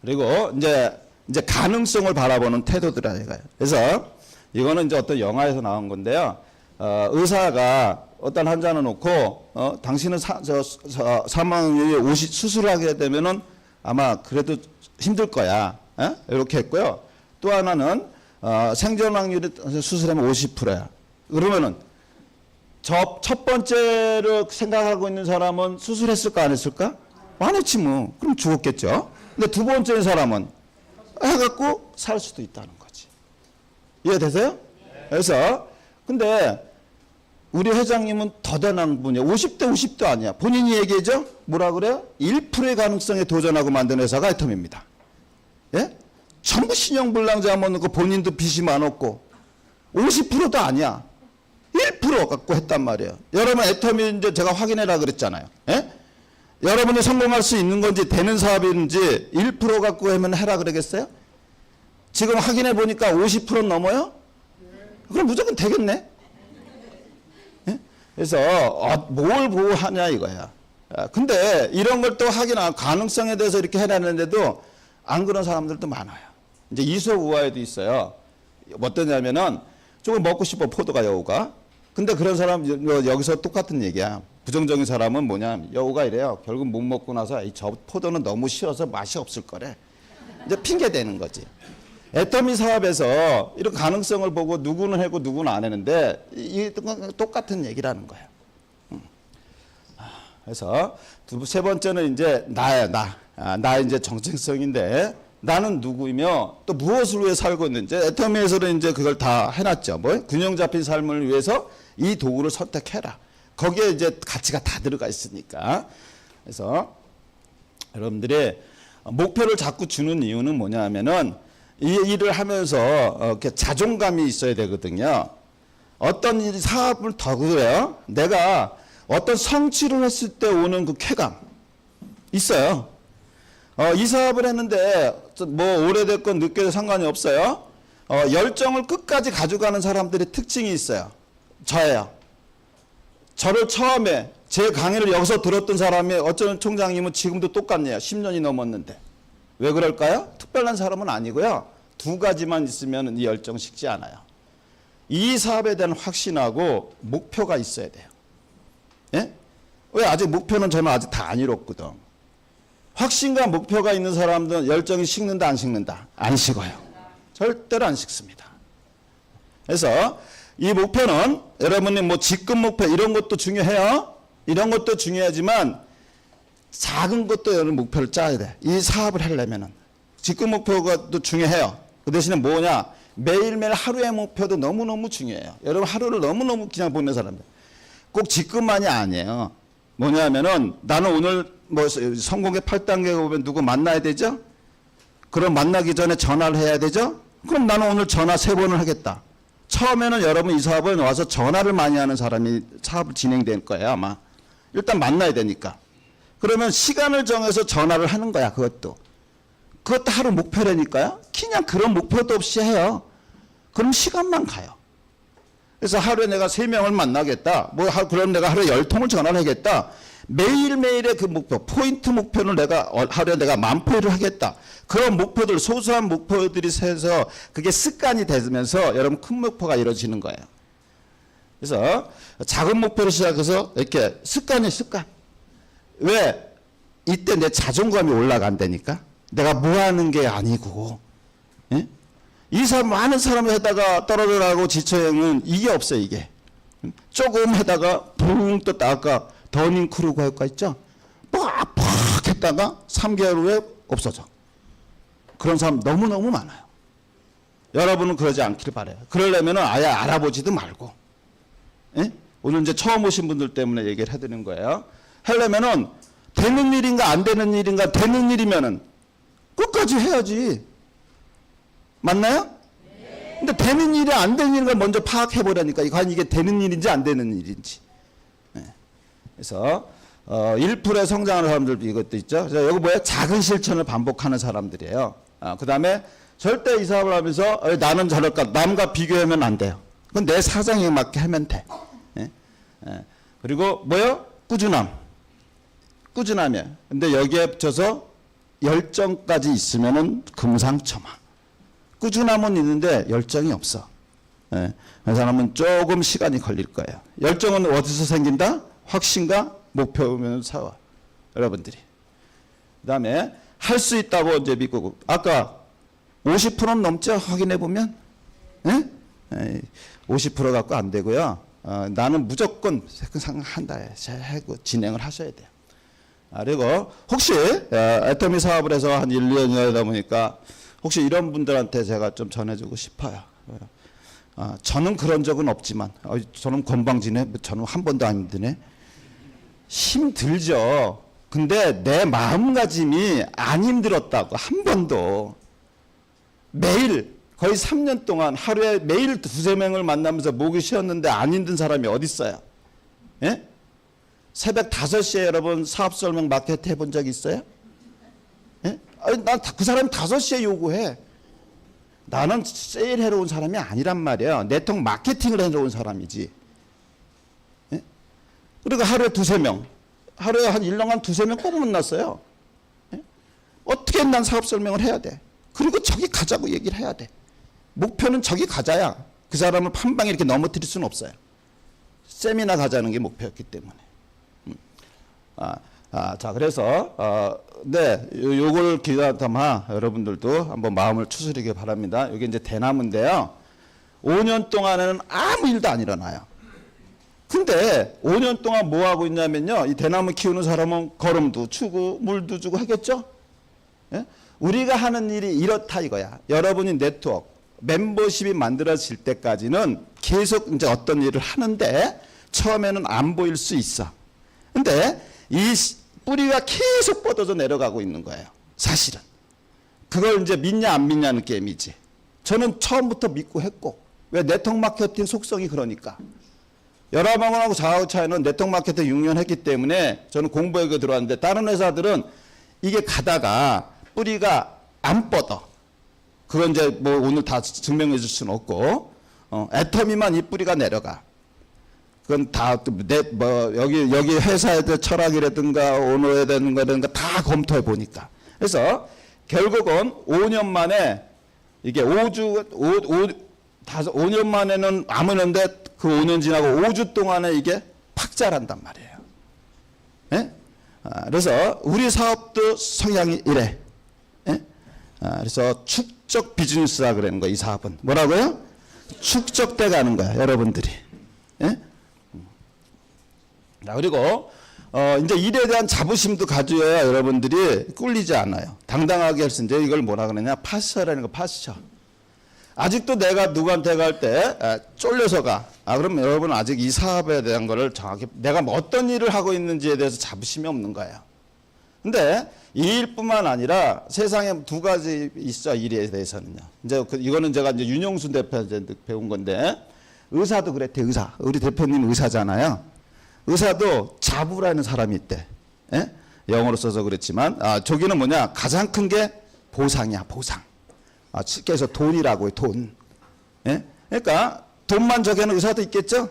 그리고 이제 가능성을 바라보는 태도들이라 이거예요. 그래서 이거는 이제 어떤 영화에서 나온 건데요. 의사가 어떤 환자를 놓고 당신은 사망률이 수술하게 되면은 아마 그래도 힘들 거야. 이렇게 했고요. 또 하나는 생존 확률이 수술하면 50%야. 그러면은 첫 번째로 생각하고 있는 사람은 수술했을까 안 했을까? 안 했지 뭐. 그럼 죽었겠죠. 근데 두 번째 사람은 해갖고 살 수도 있다는 거지. 이해되세요? 그래서 근데 우리 회장님은 더 대단한 분이에요. 50대 50도 아니야. 본인이 얘기하죠? 뭐라 그래요? 1%의 가능성에 도전하고 만든 회사가 애텀입니다. 예? 전부 신용불량자 넣고 본인도 빚이 많았고 50%도 아니야. 1% 갖고 했단 말이에요. 여러분 애텀이 이제 제가 확인해라 그랬잖아요. 예? 여러분이 성공할 수 있는 건지 되는 사업인지 1% 갖고 하면 해라 그러겠어요? 지금 확인해 보니까 50% 넘어요? 그럼 무조건 되겠네. 예? 그래서 뭘 보고 하냐 이거야. 근데 이런 걸 또 확인한 가능성에 대해서 이렇게 해놨는데도 안 그런 사람들도 많아요. 이제 이소우화에도 있어요. 어떠냐면은 조금 먹고 싶어 포도가 여우가. 근데 그런 사람 여기서 똑같은 얘기야. 부정적인 사람은 뭐냐 여우가 이래요. 결국 못 먹고 나서 저 포도는 너무 싫어서 맛이 없을 거래. 이제 핑계 대는 거지. 애터미 사업에서 이런 가능성을 보고 누구는 하고 누구는 안 했는데 똑같은 얘기라는 거예요. 그래서 세 번째는 이제 나야 나 이제 정체성인데 나는 누구이며 또 무엇을 위해 살고 있는지 애터미에서는 이제 그걸 다 해놨죠. 뭐 균형 잡힌 삶을 위해서 이 도구를 선택해라. 거기에 이제 가치가 다 들어가 있으니까. 그래서 여러분들이 목표를 자꾸 주는 이유는 뭐냐면은 이 일을 하면서 이렇게 자존감이 있어야 되거든요. 어떤 일 사업을 더 그래요. 내가 어떤 성취를 했을 때 오는 그 쾌감 있어요. 이 사업을 했는데 뭐 오래됐건 늦게도 상관이 없어요. 열정을 끝까지 가져가는 사람들의 특징이 있어요. 저예요. 저를 처음에 제 강의를 여기서 들었던 사람이 어쩌면 총장님은 지금도 똑같네요. 10년이 넘었는데. 왜 그럴까요? 특별한 사람은 아니고요. 두 가지만 있으면 이 열정 식지 않아요. 이 사업에 대한 확신하고 목표가 있어야 돼요. 예? 왜 아직 목표는 저는 아직 다 안 이뤘거든. 확신과 목표가 있는 사람들은 열정이 식는다 안 식는다? 안 식어요. 절대로 안 식습니다. 그래서 이 목표는 여러분이 뭐 직급 목표 이런 것도 중요해요. 이런 것도 중요하지만 작은 것도 여러분 목표를 짜야 돼. 이 사업을 하려면은 직급 목표가 또 중요해요. 그 대신에 뭐냐? 매일매일 하루의 목표도 너무너무 중요해요. 여러분 하루를 너무너무 그냥 보는 사람들. 꼭 직급만이 아니에요. 뭐냐면은 나는 오늘 뭐 성공의 8단계 보면 누구 만나야 되죠? 그럼 만나기 전에 전화를 해야 되죠? 그럼 나는 오늘 전화 3번을 하겠다. 처음에는 여러분 이 사업에 와서 전화를 많이 하는 사람이 사업을 진행될 거예요, 아마. 일단 만나야 되니까. 그러면 시간을 정해서 전화를 하는 거야, 그것도. 그것도 하루 목표라니까요. 그냥 그런 목표도 없이 해요. 그럼 시간만 가요. 그래서 하루에 내가 3명을 만나겠다. 그럼 내가 하루에 10통을 전화를 하겠다. 매일매일의 그 목표, 포인트 목표를 하루에 내가 10,000포인트를 하겠다. 그런 목표들, 소소한 목표들이 세서 그게 습관이 되면서 여러분 큰 목표가 이루어지는 거예요. 그래서 작은 목표를 시작해서 이렇게 습관. 왜? 이때 내 자존감이 올라간다니까. 내가 뭐 하는 게 아니고. 예? 이 사람 많은 사람을 하다가 떨어져나가고 지쳐형은 이게 없어요, 이게. 조금 하다가 붕 떴다. 아까 더닝 크루그 할거 있죠? 팍 했다가 3개월 후에 없어져. 그런 사람 너무너무 많아요. 여러분은 그러지 않기를 바라요. 그러려면 아예 알아보지도 말고. 예? 오늘 이제 처음 오신 분들 때문에 얘기를 해드리는 거예요. 하려면은 되는 일인가 안 되는 일인가, 되는 일이면은 끝까지 해야지. 맞나요? 네. 근데 되는 일이 안 되는 일을 먼저 파악해보라니까. 과연 이게 되는 일인지 안 되는 일인지. 네. 그래서 1%의 성장하는 사람들 이것도 있죠. 그래서 여기 뭐야? 작은 실천을 반복하는 사람들이에요. 그 다음에 절대 이 사업을 하면서 나는 저럴까, 남과 비교하면 안 돼요. 그건 내 사정에 맞게 하면 돼. 예? 예. 그리고 뭐요? 꾸준함이에요. 근데 여기에 붙여서 열정까지 있으면은 금상첨화. 꾸준함은 있는데 열정이 없어. 예. 그 사람은 조금 시간이 걸릴 거예요. 열정은 어디서 생긴다? 확신과 목표면 사와. 여러분들이. 그 다음에 할 수 있다고 이제 믿고, 아까 50%는 넘죠? 확인해 보면. 예? 50% 갖고 안 되고요. 나는 무조건 한다 하고 진행을 하셔야 돼요. 그리고 혹시 애터미 사업을 해서 한 1, 2년이 하다 보니까 혹시 이런 분들한테 제가 좀 전해주고 싶어요. 저는 그런 적은 없지만 저는 건방지네. 저는 한 번도 안 힘드네. 힘들죠. 근데 내 마음가짐이 안 힘들었다고 한 번도. 매일 거의 3년 동안 하루에 매일 2-3명을 만나면서 목이 쉬었는데 안 힘든 사람이 어디 있어요? 예? 새벽 5시에 여러분 사업 설명 마케트 해본 적 있어요? 예? 난 그 사람이 5시에 요구해. 나는 세일해러 온 사람이 아니란 말이에요. 네트워크 마케팅을 해러 온 사람이지. 예? 그리고 하루에 2-3명. 하루에 한 1년간 2-3명 꼭 만났어요. 예? 어떻게 난 사업 설명을 해야 돼. 그리고 저기 가자고 얘기를 해야 돼. 목표는 저기 가자야. 그 사람을 한 방에 이렇게 넘어뜨릴 수는 없어요. 세미나 가자는 게 목표였기 때문에. 자, 그래서, 네, 요걸 기다 담아 여러분들도 한번 마음을 추스리기 바랍니다. 여기 이제 대나무인데요. 5년 동안에는 아무 일도 안 일어나요. 근데 5년 동안 뭐 하고 있냐면요. 이 대나무 키우는 사람은 거름도 주고 물도 주고 하겠죠? 예? 우리가 하는 일이 이렇다 이거야. 여러분이 네트워크, 멤버십이 만들어질 때까지는 계속 이제 어떤 일을 하는데 처음에는 안 보일 수 있어. 근데 이 뿌리가 계속 뻗어서 내려가고 있는 거예요. 사실은. 그걸 이제 믿냐 안 믿냐는 게임이지. 저는 처음부터 믿고 했고. 왜? 네트워크 마케팅 속성이 그러니까. 여러분하고 저하고 차이는 네트워크 마케팅 6년 했기 때문에 저는 공부하고 들어왔는데 다른 회사들은 이게 가다가 뿌리가 안 뻗어. 그건 이제 뭐 오늘 다 증명해 줄 수는 없고, 애터미만 이 뿌리가 내려가. 그건 다 여기 회사의 철학이라든가 오너에 되는 거라든가 다 검토해 보니까. 그래서 결국은 5년 만에 이게 5년 만에는 아무는데 그 5년 지나고 5주 동안에 이게 팍 자란단 말이에요. 예? 그래서 우리 사업도 성향이 이래. 예? 그래서 축적 비즈니스라 그러는 거야, 이 사업은. 뭐라고요? 축적돼 가는 거야, 여러분들이. 예? 자, 그리고 이제 일에 대한 자부심도 가져야 여러분들이 꿀리지 않아요. 당당하게 할 수 있는데 이걸 뭐라 그러냐? 파스처라는 거, 파스처. 아직도 내가 누구한테 갈 때 쫄려서 가. 그럼 여러분은 아직 이 사업에 대한 거를 정확히 내가 뭐 어떤 일을 하고 있는지에 대해서 자부심이 없는 거예요. 근데 이 일뿐만 아니라 세상에 두 가지 있어, 일에 대해서는요. 이제 이거는 제가 이제 윤영순 대표한테 배운 건데, 의사도 그랬대, 의사. 우리 대표님 의사잖아요. 의사도 자부라는 사람이 있대. 예? 영어로 써서 그랬지만, 저기는 뭐냐, 가장 큰 게 보상이야, 보상. 쉽게 해서 돈이라고요, 돈. 예? 그러니까 돈만 적에는 의사도 있겠죠?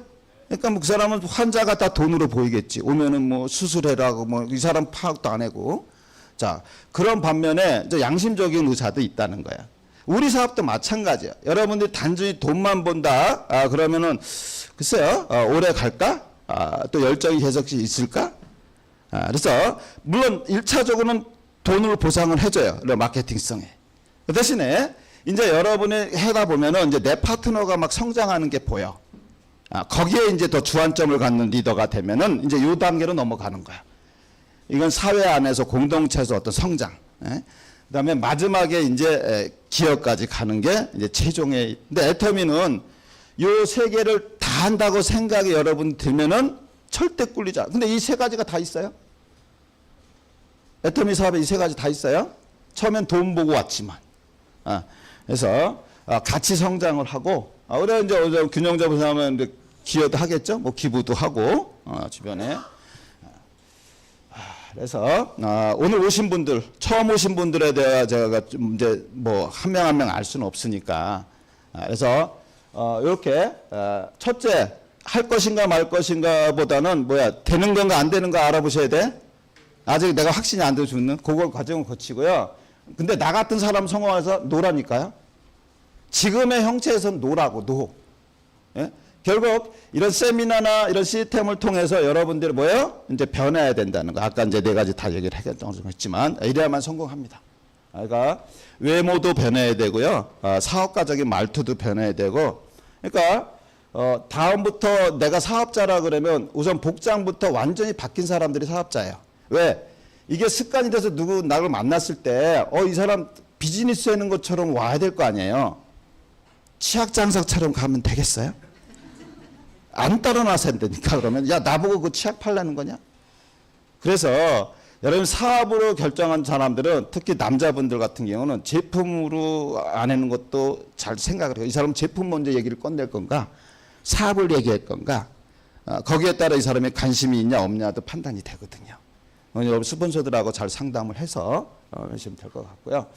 그러니까 뭐 그 사람은 환자가 다 돈으로 보이겠지. 오면은 뭐 수술해라고 뭐 이 사람 파악도 안 하고. 자, 그런 반면에 이제 양심적인 의사도 있다는 거야. 우리 사업도 마찬가지야. 여러분들이 단순히 돈만 본다. 그러면은 글쎄요, 오래 갈까? 또 열정이 계속 있을까? 그래서 물론 1차적으로는 돈으로 보상을 해줘요. 마케팅성에. 그 대신에 이제 여러분이 해다 보면은 이제 내 파트너가 막 성장하는 게 보여. 거기에 이제 더 주안점을 갖는 리더가 되면은 이제 요 단계로 넘어가는 거야. 이건 사회 안에서 공동체에서 어떤 성장. 그다음에 마지막에 이제 기업까지 가는 게 이제 최종의. 근데 애터미는 요 세 개를 다 한다고 생각이 여러분 들면은 절대 꿀리지 않아. 근데 이 세 가지가 다 있어요? 애터미 사업에 이 세 가지 다 있어요? 처음엔 돈 보고 왔지만. 그래서 같이 성장을 하고, 우리가 이제 균형잡은 사람은 기여도 하겠죠? 뭐 기부도 하고, 주변에. 그래서 오늘 오신 분들, 처음 오신 분들에 대해 제가 좀 이제 뭐 한 명 한 명 알 수는 없으니까. 그래서 이렇게 첫째, 할 것인가 말 것인가 보다는 뭐야, 되는 건가 안 되는 거 알아보셔야 돼. 아직 내가 확신이 안 돼서 죽는 그걸 과정을 거치고요. 근데 나 같은 사람 성공해서 노라니까요. 지금의 형체에서는 노라고, 노. 예? 결국 이런 세미나나 이런 시스템을 통해서 여러분들이 뭐예요? 이제 변해야 된다는 거. 아까 이제 네 가지 다 얘기를 했지만 이래야만 성공합니다. 그러니까 외모도 변해야 되고요. 사업가적인 말투도 변해야 되고. 그러니까 다음부터 내가 사업자라 그러면 우선 복장부터 완전히 바뀐 사람들이 사업자예요. 왜? 이게 습관이 돼서 누구 나를 만났을 때 이 사람 비즈니스 하는 것처럼 와야 될 거 아니에요. 치약 장사처럼 가면 되겠어요? 안 따라놔서 한다니까. 그러면 야, 나보고 그 치약 팔라는 거냐? 그래서 여러분 사업으로 결정한 사람들은 특히 남자분들 같은 경우는 제품으로 안 하는 것도 잘 생각을 해요. 이 사람 제품 먼저 얘기를 꺼낼 건가? 사업을 얘기할 건가? 거기에 따라 이 사람이 관심이 있냐 없냐도 판단이 되거든요. 여러분 스폰서들하고 잘 상담을 해서 하시면 될 것 같고요.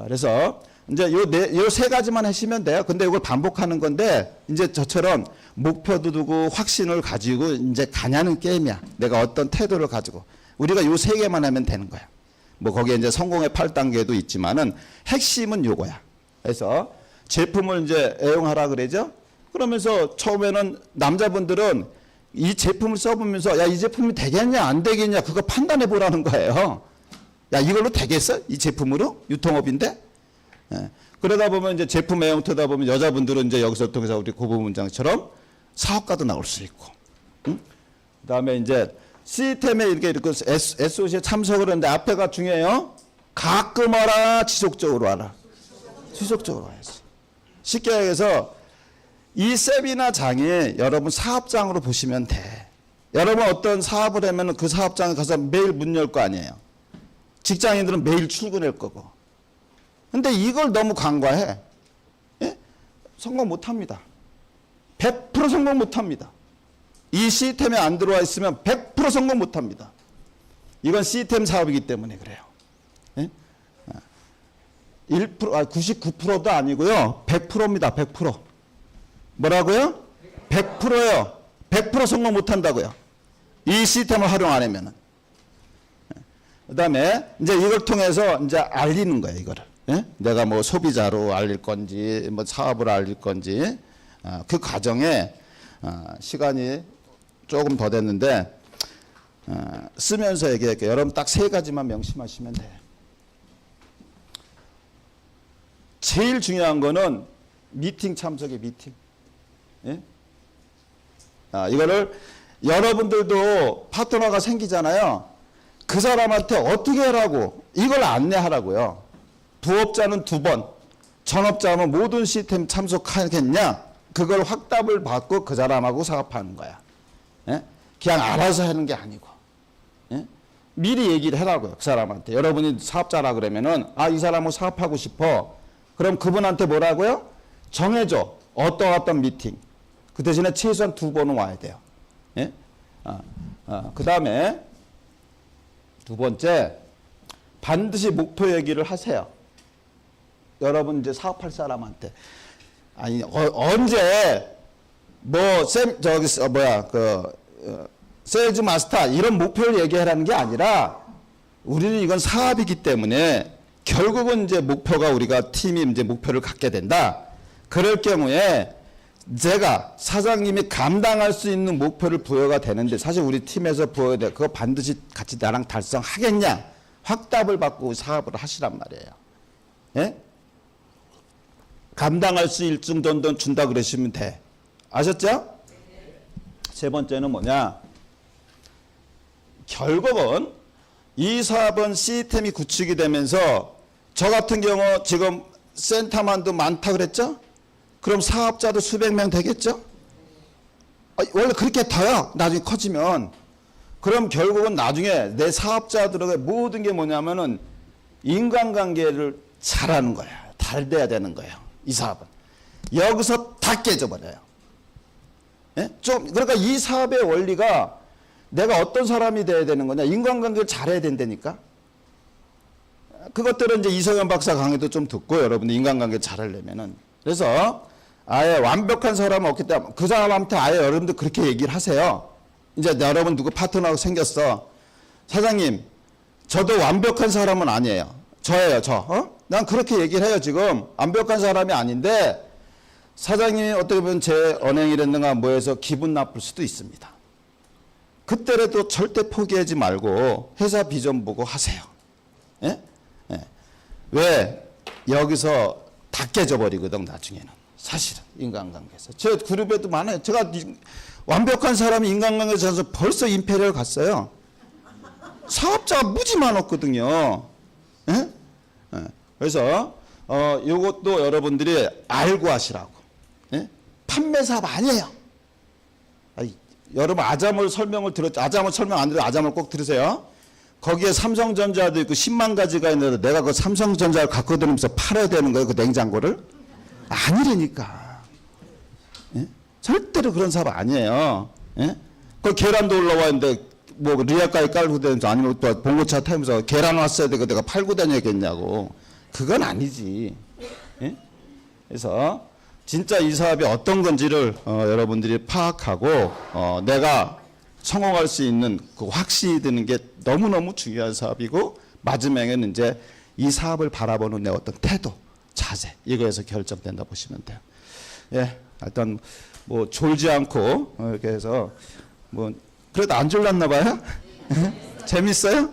그래서 이제 요 세 가지만 하시면 돼요. 근데 이걸 반복하는 건데 이제 저처럼 목표도 두고 확신을 가지고 이제 가냐는 게임이야. 내가 어떤 태도를 가지고 우리가 요 세 개만 하면 되는 거야. 뭐 거기에 이제 성공의 8단계도 있지만은 핵심은 요거야. 그래서 제품을 이제 애용하라 그러죠. 그러면서 처음에는 남자분들은 이 제품을 써보면서 야, 이 제품이 되겠냐 안 되겠냐 그거 판단해 보라는 거예요. 야, 이걸로 되겠어? 이 제품으로? 유통업인데? 예. 그러다 보면 이제 제품 애용토다 보면 여자분들은 이제 여기서 통해서 우리 고부문장처럼 사업가도 나올 수 있고. 응? 그 다음에 이제 시스템에 이렇게 SOC에 참석을 하는데 앞에가 중요해요. 가끔 와라, 지속적으로 와라. 지속적으로 와야지. 쉽게 얘기해서 이 세미나장이 여러분 사업장으로 보시면 돼. 여러분 어떤 사업을 하면 그 사업장에 가서 매일 문 열 거 아니에요. 직장인들은 매일 출근할 거고. 근데 이걸 너무 간과해. 예? 성공 못합니다. 100% 성공 못합니다. 이 시스템에 안 들어와 있으면 100% 성공 못합니다. 이건 시스템 사업이기 때문에 그래요. 예? 99%도 아니고요. 100%입니다. 100%. 뭐라고요? 100%예요. 100% 성공 못한다고요. 이 시스템을 활용 안 하면은. 그 다음에 이제 이걸 통해서 이제 알리는 거예요, 이거를. 예? 내가 뭐 소비자로 알릴 건지, 뭐 사업을 알릴 건지, 그 과정에 시간이 조금 더 됐는데, 쓰면서 얘기할게요. 여러분 딱 세 가지만 명심하시면 돼요. 제일 중요한 거는 미팅 참석의 미팅. 예? 이거를 여러분들도 파트너가 생기잖아요. 그 사람한테 어떻게 하라고 이걸 안내하라고요. 부업자는 2번, 전업자는 모든 시스템 참석하겠냐? 그걸 확답을 받고 그 사람하고 사업하는 거야. 예? 그냥 알아서 하는 게 아니고. 예? 미리 얘기를 해라고요. 그 사람한테. 여러분이 사업자라 그러면은 이 사람하고 사업하고 싶어. 그럼 그분한테 뭐라고요? 정해줘. 어떤 미팅. 그 대신에 최소한 2번은 와야 돼요. 예? 그 다음에 두 번째, 반드시 목표 얘기를 하세요. 여러분 이제 사업할 사람한테. 언제 세일즈 마스터 이런 목표를 얘기하라는 게 아니라 우리는 이건 사업이기 때문에 결국은 이제 목표가 우리가 팀이 이제 목표를 갖게 된다. 그럴 경우에 제가 사장님이 감당할 수 있는 목표를 부여가 되는데 사실 우리 팀에서 부여가 돼. 그거 반드시 같이 나랑 달성하겠냐? 확답을 받고 사업을 하시란 말이에요. 예? 감당할 수 있을 정도는 준다 그러시면 돼. 아셨죠? 세 번째는 뭐냐? 결국은 이 사업은 시스템이 구축이 되면서 저 같은 경우 지금 센터만도 많다 그랬죠? 그럼 사업자도 수백 명 되겠죠? 원래 그렇게 더요. 나중에 커지면. 그럼 결국은 나중에 내 사업자들의 모든 게 뭐냐면은 인간관계를 잘하는 거야. 잘 돼야 되는 거예요. 이 사업은. 여기서 다 깨져버려요. 예? 그러니까 이 사업의 원리가 내가 어떤 사람이 돼야 되는 거냐. 인간관계를 잘해야 된다니까. 그것들은 이제 이성현 박사 강의도 좀 듣고 여러분들 인간관계 잘하려면은. 그래서 아예 완벽한 사람은 없기 때문에 그 사람한테 아예 여러분들 그렇게 얘기를 하세요. 이제 여러분 누구 파트너가 생겼어. 사장님, 저도 완벽한 사람은 아니에요. 저예요, 저. 난 그렇게 얘기를 해요, 지금. 완벽한 사람이 아닌데 사장님이 어떻게 보면 제 언행이라든가 뭐해서 기분 나쁠 수도 있습니다. 그때라도 절대 포기하지 말고 회사 비전 보고 하세요. 예? 예. 왜? 여기서 다 깨져버리거든, 나중에는. 사실은, 인간관계에서. 제 그룹에도 많아요. 제가 완벽한 사람이 인간관계에서 벌써 임페리얼 갔어요. 사업자가 무지 많았거든요. 예? 예. 그래서, 요것도 여러분들이 알고 하시라고. 예? 판매 사업 아니에요. 여러분 아자몰 설명을 들었죠. 아자몰 설명 안 들어요. 아자몰 꼭 들으세요. 거기에 삼성전자도 있고 10만 가지가 있는데 내가 그 삼성전자를 갖고 다니면서 팔아야 되는 거예요. 그 냉장고를. 아니라니까. 예? 절대로 그런 사업 아니에요. 예? 그 계란도 올라와 있는데 뭐 리아까지 깔고 다니면서 아니면 또 봉고차 타면서 계란 왔어야 되고 내가 팔고 다녀야겠냐고. 그건 아니지. 예? 그래서 진짜 이 사업이 어떤 건지를 여러분들이 파악하고 내가 성공할 수 있는 그 확신이 드는 게 너무너무 중요한 사업이고 마지막에는 이제 이 사업을 바라보는 내 어떤 태도, 자세 이거에서 결정된다 보시면 돼요. 예, 일단 뭐 졸지 않고 이렇게 해서 뭐 그래도 안 졸랐나 봐요. 재밌어요?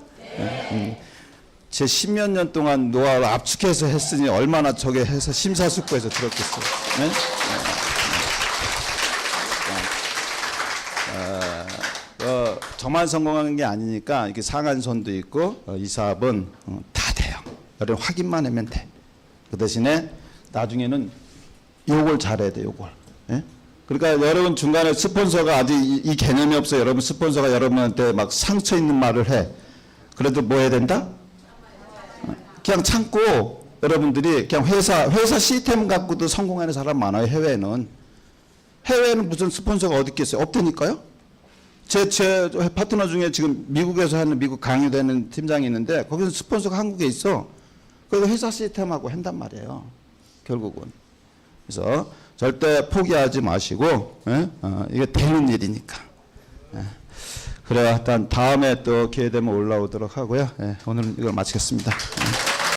제 10몇 년 동안 노하우를 압축해서 했으니 얼마나 저게 해서 심사숙고해서 들었겠어요. 네? 저만 성공하는 게 아니니까 이렇게 상한선도 있고 이 사업은 다 돼요. 여러분 확인만 하면 돼. 그 대신에 나중에는 요걸 잘해야 돼. 요걸. 예? 그러니까 여러분 중간에 스폰서가 아직 이 개념이 없어요. 여러분 스폰서가 여러분한테 막 상처 있는 말을 해. 그래도 뭐 해야 된다? 그냥 참고 여러분들이 그냥 회사 시스템 갖고도 성공하는 사람 많아요. 해외에는 무슨 스폰서가 어디 있겠어요? 없다니까요. 제 파트너 중에 지금 미국에서 하는 미국 강의되는 팀장이 있는데 거기서 스폰서가 한국에 있어. 그래서 회사 시스템하고 한단 말이에요. 결국은. 그래서 절대 포기하지 마시고 이게 되는 일이니까. 그래요. 일단 다음에 또 기회 되면 올라오도록 하고요. 오늘은 이걸 마치겠습니다.